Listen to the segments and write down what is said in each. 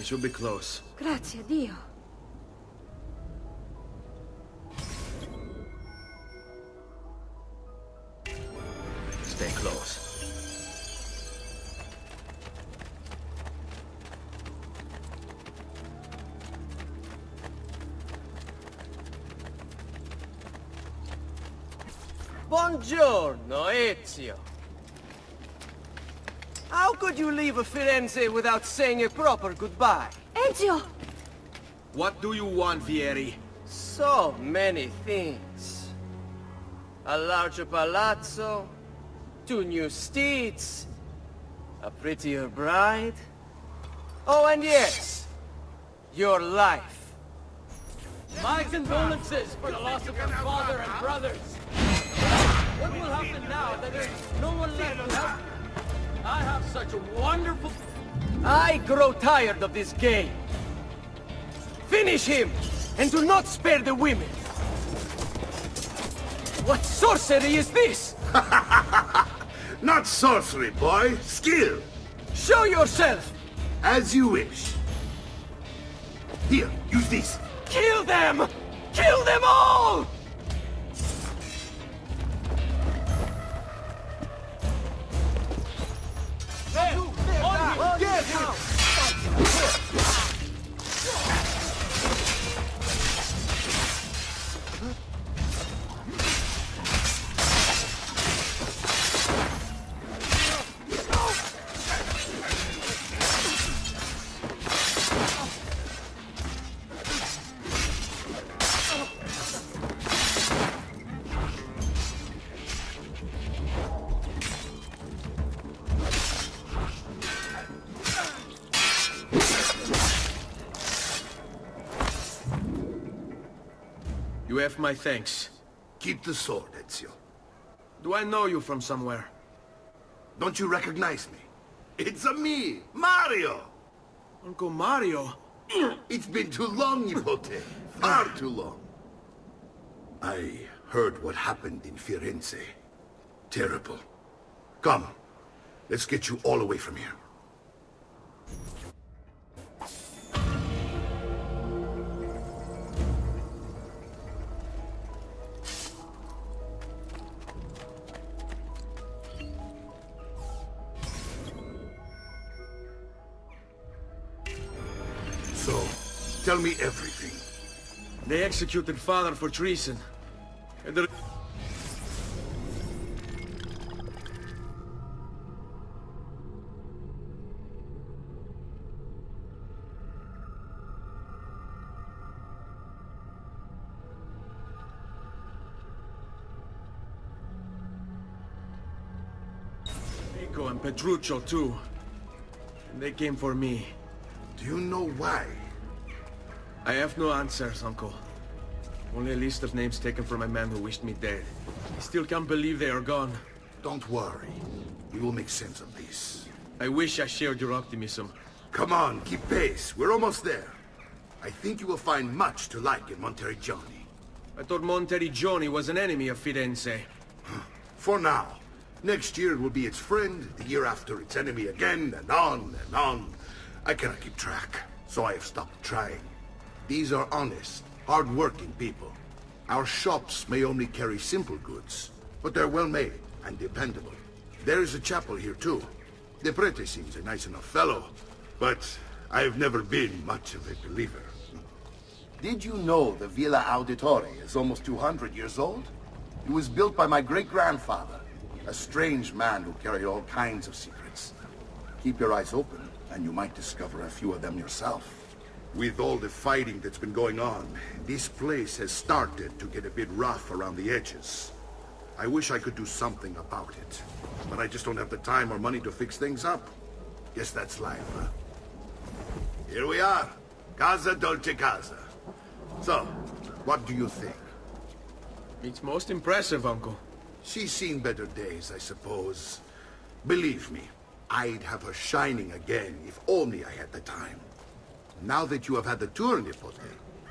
should be close. Grazie a Dio. Stay close. Buongiorno, Ezio. How could you leave Firenze without saying a proper goodbye? Ezio! What do you want, Vieri? So many things. A larger palazzo, 2 new steeds, a prettier bride. Oh, and yes, your life. My condolences for the loss of your father and brothers. What will happen now that there's no one left to help you? I have such a wonderful... I grow tired of this game. Finish him, and do not spare the women. What sorcery is this? Not sorcery, boy. Skill. Show yourself! As you wish. Here, use this. Kill them! Kill them all! You have my thanks. Keep the sword, Ezio. Do I know you from somewhere? Don't you recognize me? It's me, Mario! Uncle Mario? It's been too long, Nipote. Far too long. I heard what happened in Firenze. Terrible. Come, let's get you all away from here. So, tell me everything. They executed father for treason. And the... Pico and Petruccio too. And they came for me. Do you know why? I have no answers, Uncle. Only a list of names taken from a man who wished me dead. I still can't believe they are gone. Don't worry. We will make sense of this. I wish I shared your optimism. Come on, keep pace. We're almost there. I think you will find much to like in Monteriggioni. I thought Monteriggioni was an enemy of Firenze. For now. Next year it will be its friend, the year after its enemy again, and on and on. I cannot keep track, so I have stopped trying. These are honest, hard-working people. Our shops may only carry simple goods, but they're well-made and dependable. There is a chapel here, too. The prete seems a nice enough fellow, but I have never been much of a believer. Did you know the Villa Auditore is almost 200 years old? It was built by my great-grandfather, a strange man who carried all kinds of secrets. Keep your eyes open, and you might discover a few of them yourself. With all the fighting that's been going on, this place has started to get a bit rough around the edges. I wish I could do something about it, but I just don't have the time or money to fix things up. Guess that's life, huh? Here we are. Casa Dolce Casa. So, what do you think? It's most impressive, Uncle. She's seen better days, I suppose. Believe me, I'd have her shining again if only I had the time. Now that you have had the tour, Nipote,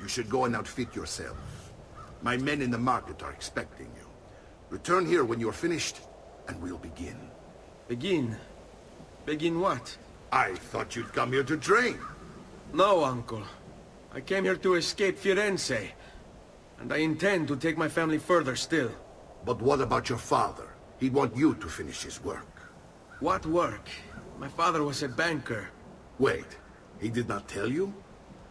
you should go and outfit yourself. My men in the market are expecting you. Return here when you're finished, and we'll begin. Begin? Begin what? I thought you'd come here to train. No, uncle. I came here to escape Firenze, and I intend to take my family further still. But what about your father? He'd want you to finish his work. What work? My father was a banker. Wait, he did not tell you?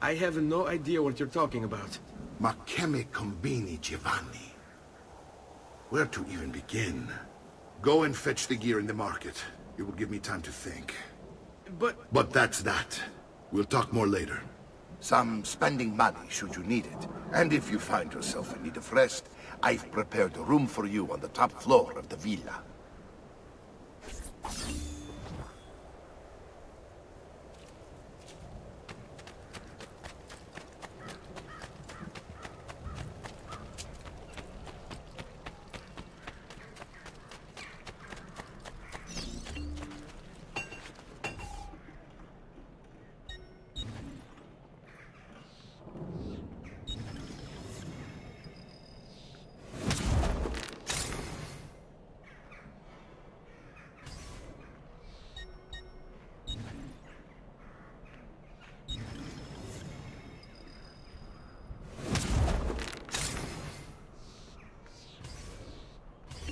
I have no idea what you're talking about. Ma che me combini, Giovanni? Where to even begin? Go and fetch the gear in the market. It will give me time to think. But that's that. We'll talk more later. Some spending money should you need it. And if you find yourself in need of rest, I've prepared a room for you on the top floor of the villa.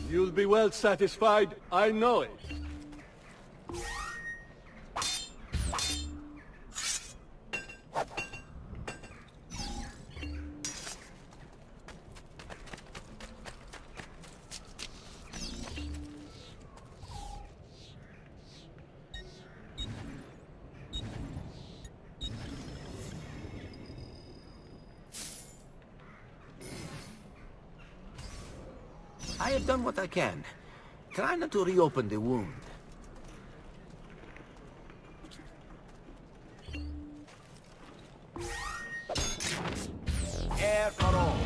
You'll be well satisfied, I know it. I have done what I can. Try not to reopen the wound. Air parole.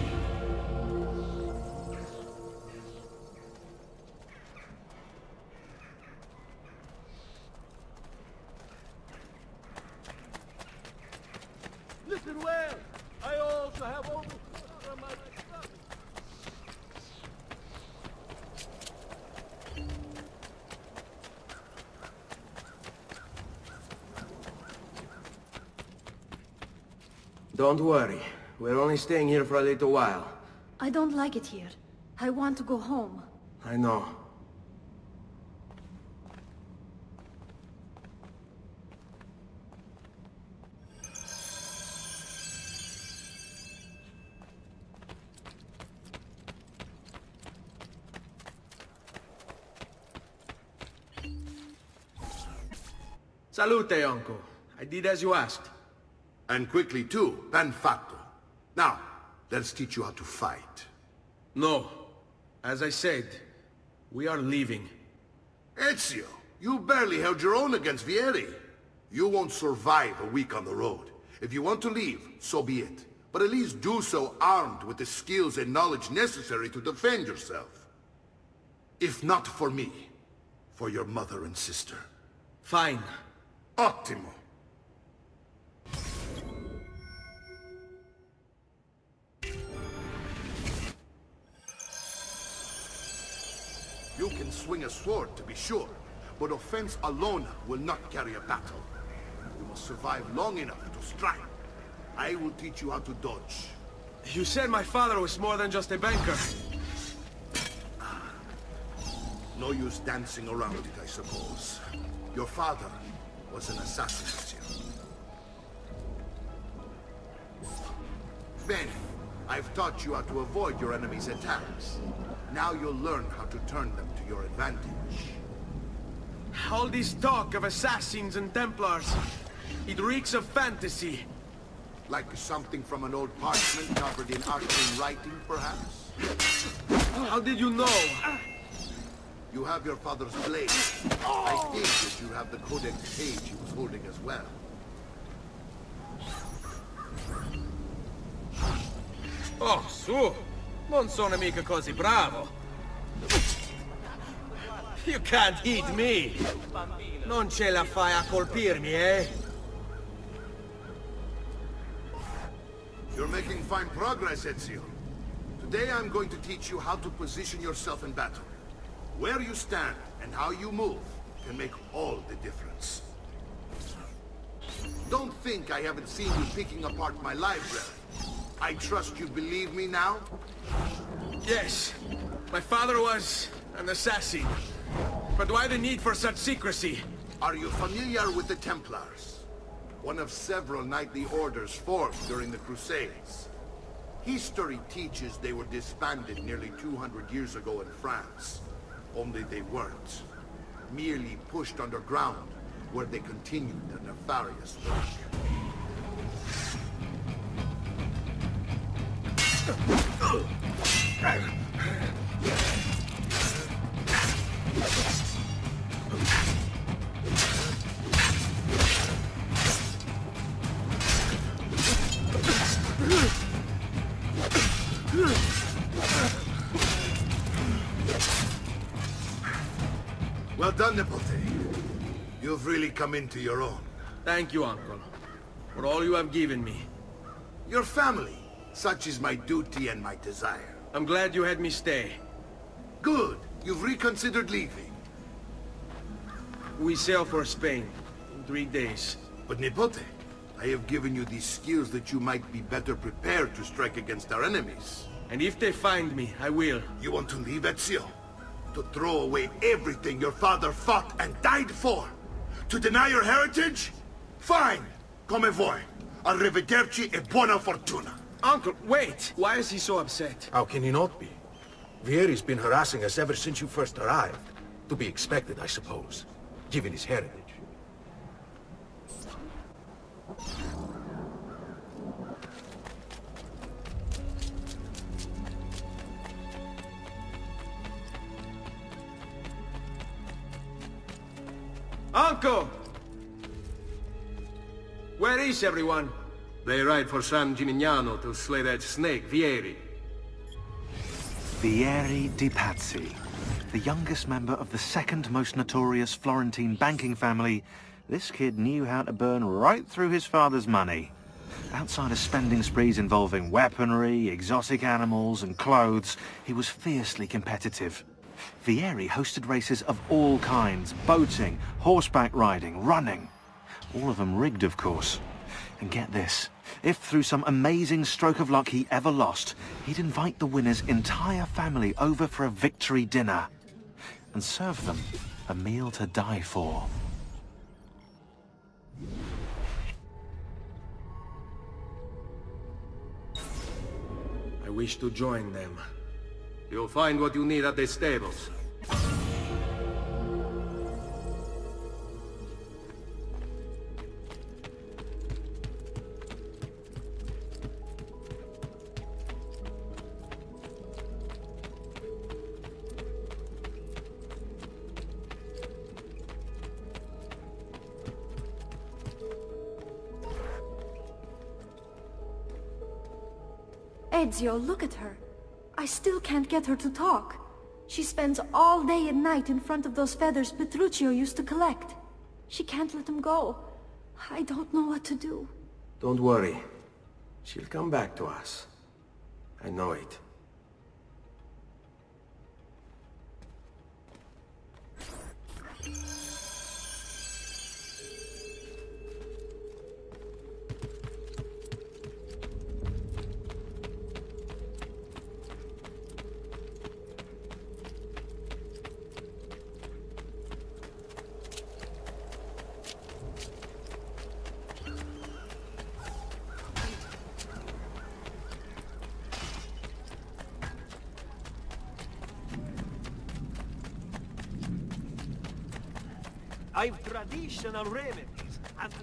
Listen well. I also have over my stuff. Don't worry. We're only staying here for a little while. I don't like it here. I want to go home. I know. Salute, uncle. I did as you asked. And quickly too, ben fatto. Now, let's teach you how to fight. No. As I said, we are leaving. Ezio, you barely held your own against Vieri. You won't survive a week on the road. If you want to leave, so be it. But at least do so armed with the skills and knowledge necessary to defend yourself. If not for me, for your mother and sister. Fine. Ottimo. You can swing a sword, to be sure, but offense alone will not carry a battle. You must survive long enough to strike. I will teach you how to dodge. You said my father was more than just a banker. No use dancing around it, I suppose. Your father was an assassin, Ezio. Bene, I've taught you how to avoid your enemy's attacks. Now you'll learn how to turn them to your advantage. All this talk of assassins and Templars, it reeks of fantasy. Like something from an old parchment covered in arcane writing, perhaps? How did you know? You have your father's blade. I think that you have the codex page he was holding as well. Oh, su! Non sono mica così bravo. You can't hit me. Non ce la fai a colpirmi, eh? You're making fine progress, Ezio. Today I'm going to teach you how to position yourself in battle. Where you stand and how you move can make all the difference. Don't think I haven't seen you picking apart my library. I trust you believe me now? Yes. My father was an assassin. But why the need for such secrecy? Are you familiar with the Templars? One of several knightly orders formed during the Crusades. History teaches they were disbanded nearly 200 years ago in France. Only they weren't. Merely pushed underground, where they continued their nefarious work. Well done, Nipote. You've really come into your own. Thank you, Uncle, for all you have given me. Your family. Such is my duty and my desire. I'm glad you had me stay. Good. You've reconsidered leaving. We sail for Spain in 3 days. But Nipote, I have given you these skills that you might be better prepared to strike against our enemies. And if they find me, I will. You want to leave Ezio? To throw away everything your father fought and died for? To deny your heritage? Fine! Come vuoi. Arrivederci e buona fortuna. Uncle, wait! Why is he so upset? How can he not be? Vieri's been harassing us ever since you first arrived. To be expected, I suppose, given his heritage. Uncle! Where is everyone? They ride for San Gimignano to slay that snake, Vieri. Vieri di Pazzi, the youngest member of the second most notorious Florentine banking family. This kid knew how to burn right through his father's money. Outside of spending sprees involving weaponry, exotic animals and clothes, he was fiercely competitive. Vieri hosted races of all kinds, boating, horseback riding, running. All of them rigged, of course. And get this, if through some amazing stroke of luck he ever lost, he'd invite the winner's entire family over for a victory dinner and serve them a meal to die for. I wish to join them. You'll find what you need at the stables. Ezio, look at her. I still can't get her to talk. She spends all day and night in front of those feathers Petruchio used to collect. She can't let them go. I don't know what to do. Don't worry. She'll come back to us. I know it. I've traditional remedies and...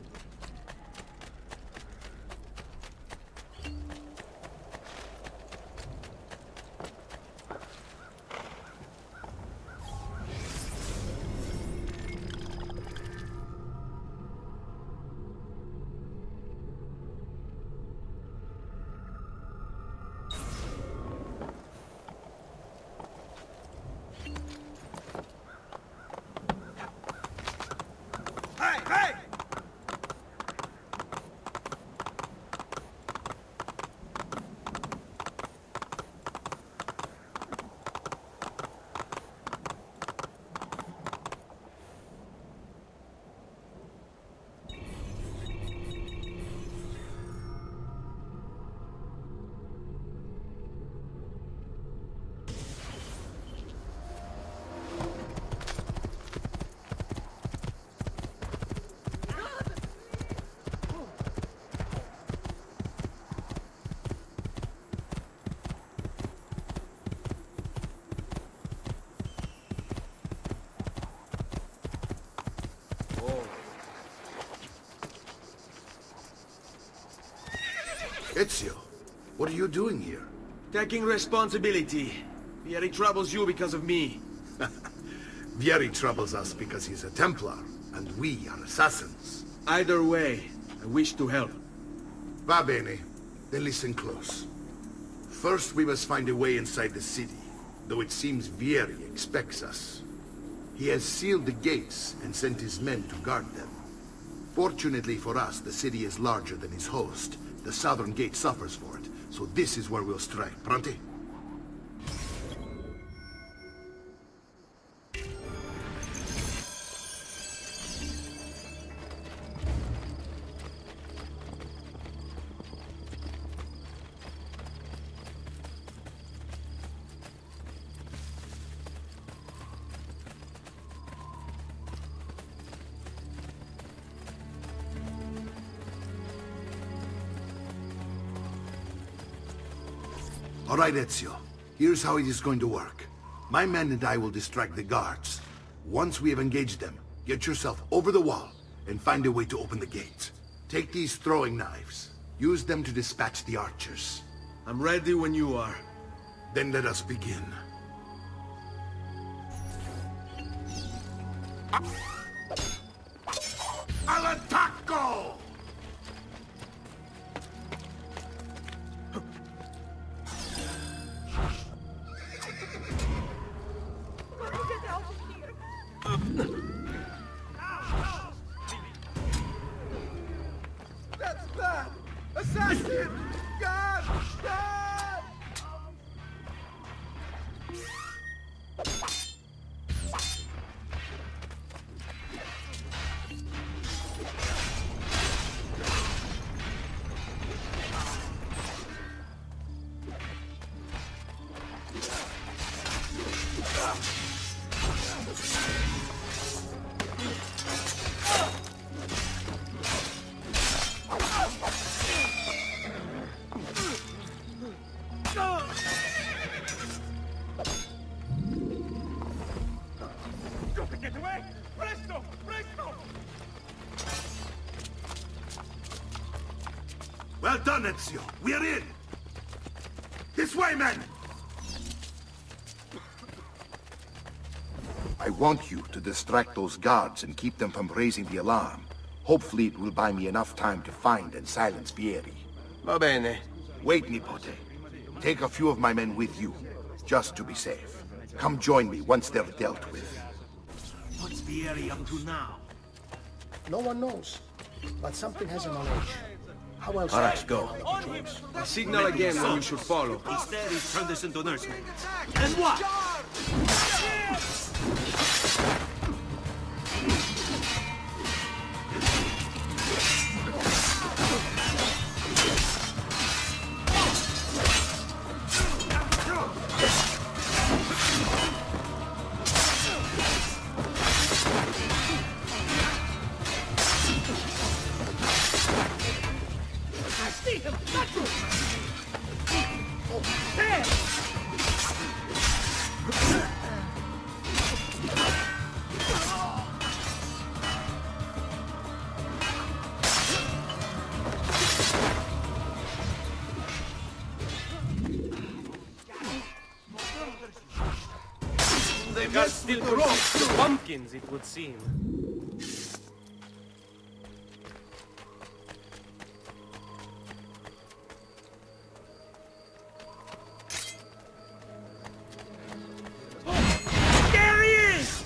Ezio, what are you doing here? Taking responsibility. Vieri troubles you because of me. Vieri troubles us because he's a Templar, and we are assassins. Either way, I wish to help. Va bene. Then listen close. First, we must find a way inside the city, though it seems Vieri expects us. He has sealed the gates and sent his men to guard them. Fortunately for us, the city is larger than his host. The southern gate suffers for it, so this is where we'll strike. Pronti? All right, Ezio. Here's how it is going to work. My men and I will distract the guards. Once we have engaged them, get yourself over the wall and find a way to open the gate. Take these throwing knives. Use them to dispatch the archers. I'm ready when you are. Then let us begin. All'attacco! That's bad! Assassin! God! God! Get away! Presto! Presto! Well done, Ezio. We're in! This way, men! I want you to distract those guards and keep them from raising the alarm. Hopefully it will buy me enough time to find and silence Vieri. Va bene. Wait, Nipote. Take a few of my men with you, just to be safe. Come join me once they're dealt with. What's Vieri up to now? No one knows, but something has a knowledge. How else? All right, go. I'll signal again when you should follow. Instead, he's turned this into nursement. And what? They've got still roast pumpkins, it would seem. There he is!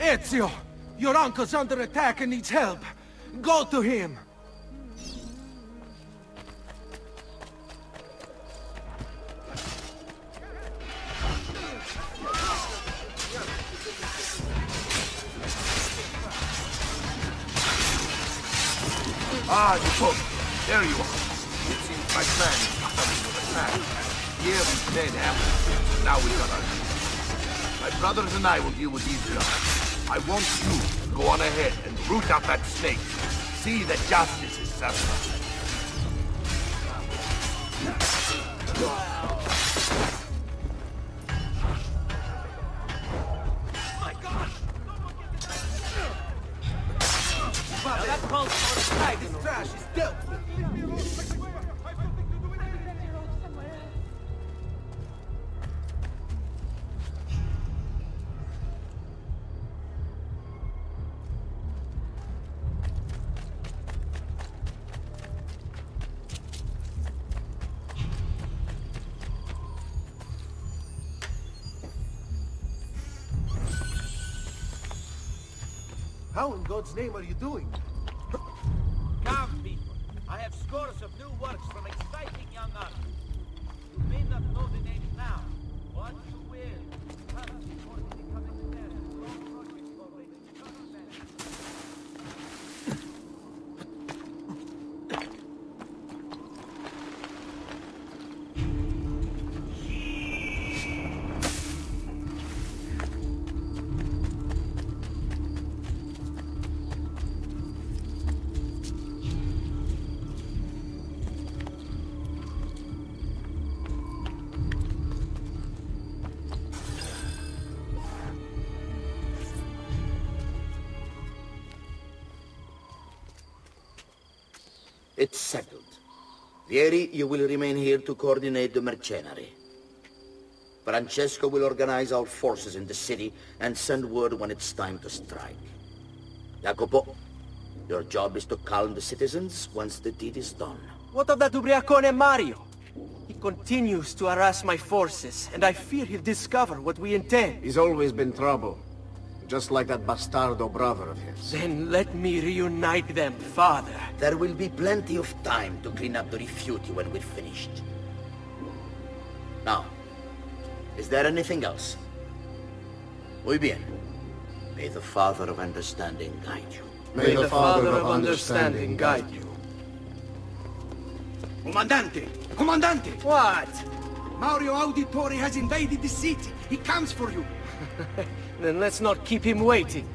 Ezio! Your uncle's under attack and needs help. Go to him! Ah, you told me. There you are. It seems my plan is coming with a attack. Here we dead ambushes. Now we got our hands. My brothers and I will deal with these guys. I want you to go on ahead and root out that snake. See that justice is served. Now that calls for a fight. This trash is dealt with. How in God's name are you doing? Come, people. I have scores of new works from exciting young artists. You may not know the names now, but you will. Come before they become experts. Long projects already It's settled. Vieri, you will remain here to coordinate the mercenary. Francesco will organize our forces in the city and send word when it's time to strike. Jacopo, your job is to calm the citizens once the deed is done. What of that ubriacone Mario? He continues to harass my forces, and I fear he'll discover what we intend. He's always been trouble. Just like that bastardo brother of his. Then let me reunite them, father. There will be plenty of time to clean up the refuti when we're finished. Now, is there anything else? Muy bien. May the Father of Understanding guide you. May the Father of Understanding guide you. Comandante! Comandante! What? Mario Auditore has invaded the city. He comes for you. Then let's not keep him waiting.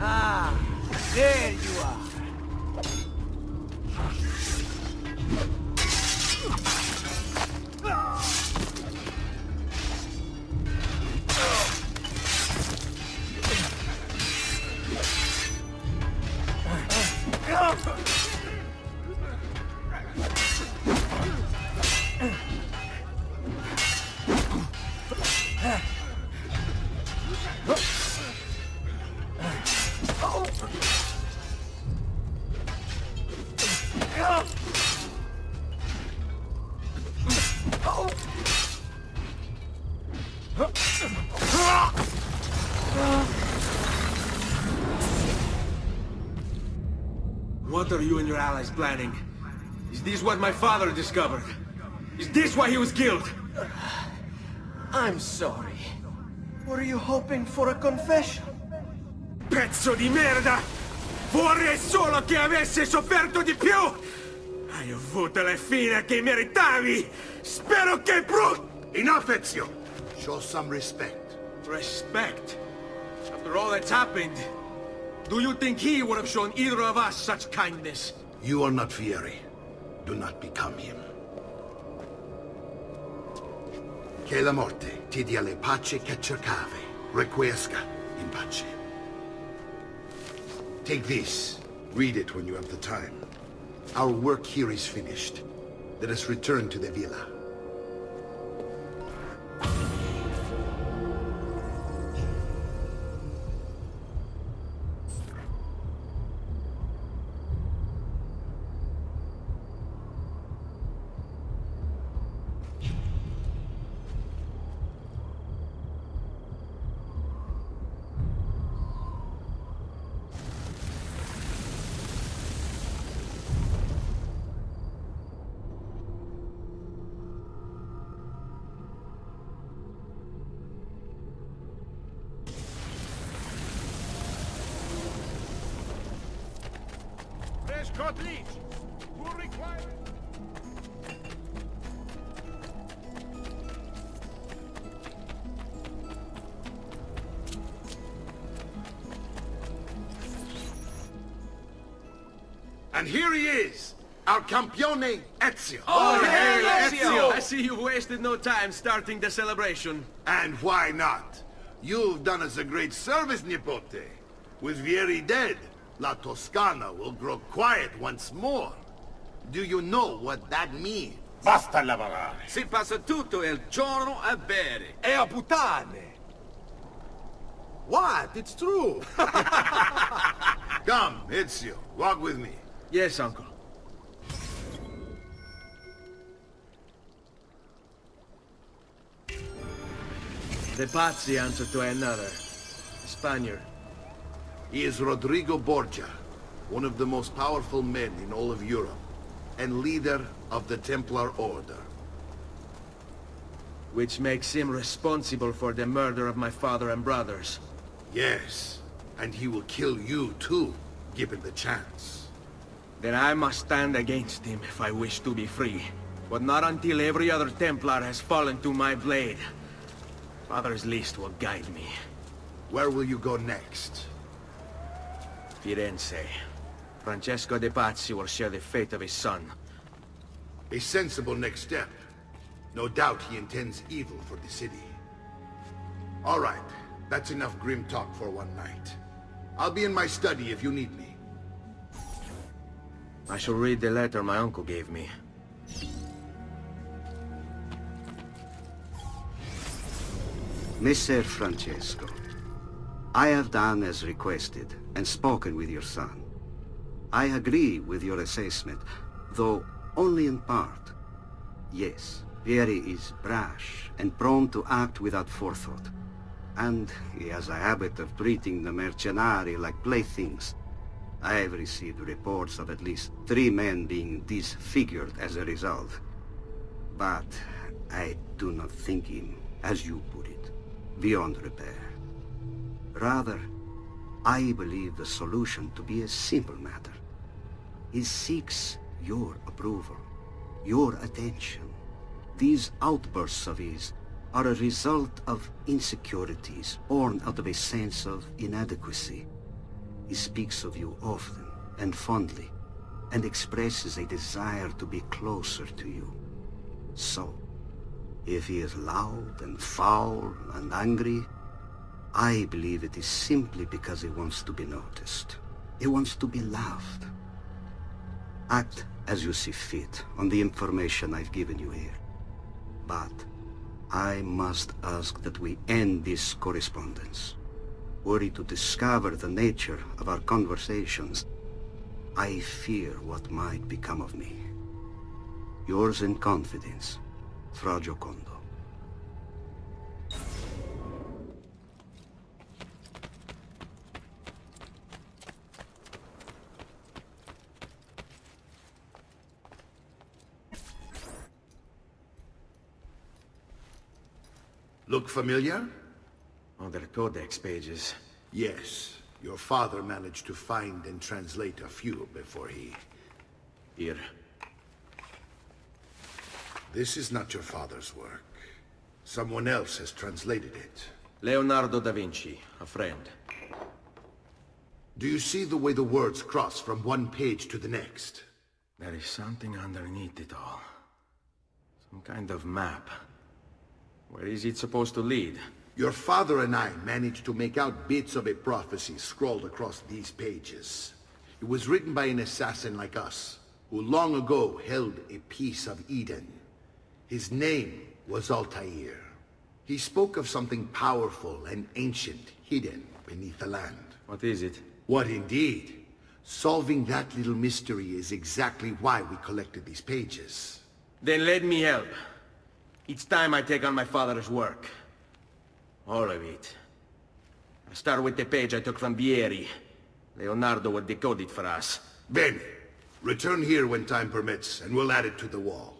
Ah, there you are. What are you and your allies planning? Is this what my father discovered? Is this why he was killed? I'm sorry. Were you hoping for a confession? Pezzo di merda! Vorrei solo che avesse sofferto di più! Hai avuto la fine che meritavi! Spero che Enough, Ezio! Show some respect. Respect? After all that's happened, do you think he would have shown either of us such kindness? You are not Fieri. Do not become him. Che la morte ti dia le pace che cercavi. Requiesca in pace. Take this. Read it when you have the time. Our work here is finished. Let us return to the villa. Scott Leach! Who requires... And here he is, our campione Ezio. Oh, hail Ezio! I see you wasted no time starting the celebration. And why not? You've done us a great service, Nipote. With Vieri dead, La Toscana will grow quiet once more. Do you know what that means? Basta lavorare. Si passa tutto il giorno a bere. E a puttane. What? It's true. Come, Ezio, walk with me. Yes, uncle. The Pazzi answer to another. Spaniard. He is Rodrigo Borgia, one of the most powerful men in all of Europe, and leader of the Templar Order. Which makes him responsible for the murder of my father and brothers. Yes, and he will kill you too, given the chance. Then I must stand against him if I wish to be free. But not until every other Templar has fallen to my blade. Father's list will guide me. Where will you go next? Firenze. Francesco de Pazzi will share the fate of his son. A sensible next step. No doubt he intends evil for the city. All right, that's enough grim talk for one night. I'll be in my study if you need me. I shall read the letter my uncle gave me. Messer Francesco, I have done as requested and spoken with your son. I agree with your assessment, though only in part. Yes, Vieri is brash and prone to act without forethought. And he has a habit of treating the mercenari like playthings. I have received reports of at least 3 men being disfigured as a result. But I do not think him, as you put it, beyond repair. Rather, I believe the solution to be a simple matter. He seeks your approval, your attention. These outbursts of his are a result of insecurities born out of a sense of inadequacy. He speaks of you often and fondly, and expresses a desire to be closer to you. So, if he is loud and foul and angry, I believe it is simply because he wants to be noticed. He wants to be loved. Act as you see fit on the information I've given you here. But I must ask that we end this correspondence. Were he to discover the nature of our conversations, I fear what might become of me. Yours in confidence, Fra Giocondo. Look familiar? Other codex pages. Yes. Your father managed to find and translate a few before he... Here. This is not your father's work. Someone else has translated it. Leonardo da Vinci, a friend. Do you see the way the words cross from one page to the next? There is something underneath it all. Some kind of map. Where is it supposed to lead? Your father and I managed to make out bits of a prophecy scrawled across these pages. It was written by an assassin like us, who long ago held a piece of Eden. His name was Altair. He spoke of something powerful and ancient hidden beneath the land. What is it? What indeed? Solving that little mystery is exactly why we collected these pages. Then let me help. It's time I take on my father's work. All of it. I'll start with the page I took from Vieri. Leonardo will decode it for us. Bene. Return here when time permits, and we'll add it to the wall.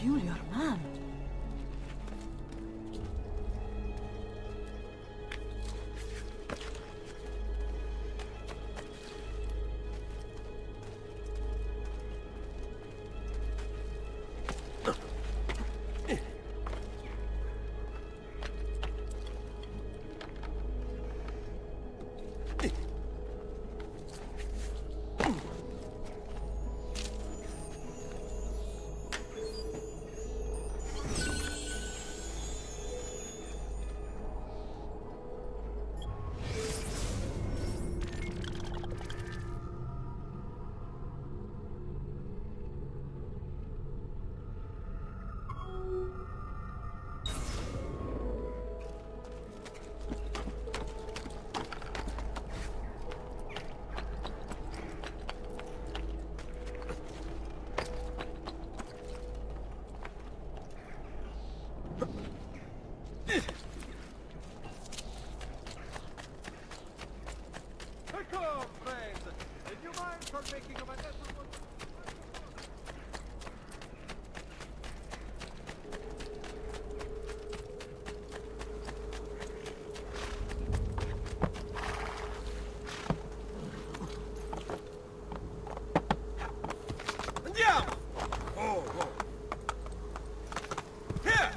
peculiar man. Come, friends! Did you mind partaking of a little... Andiamo! Oh, oh. Here!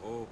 Oh.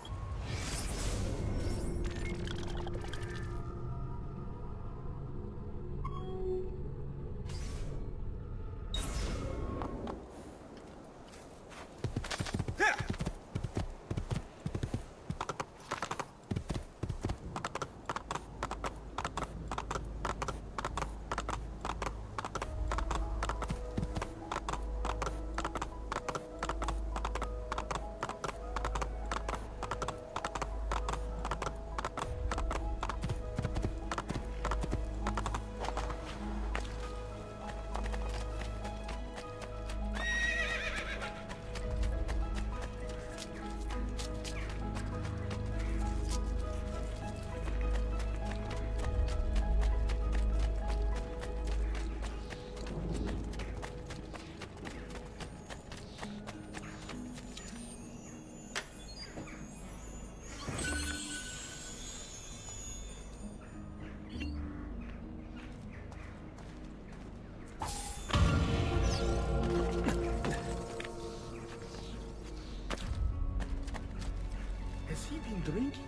Has he been drinking?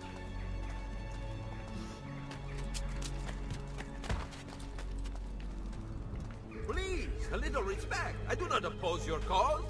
Please, a little respect. I do not oppose your cause.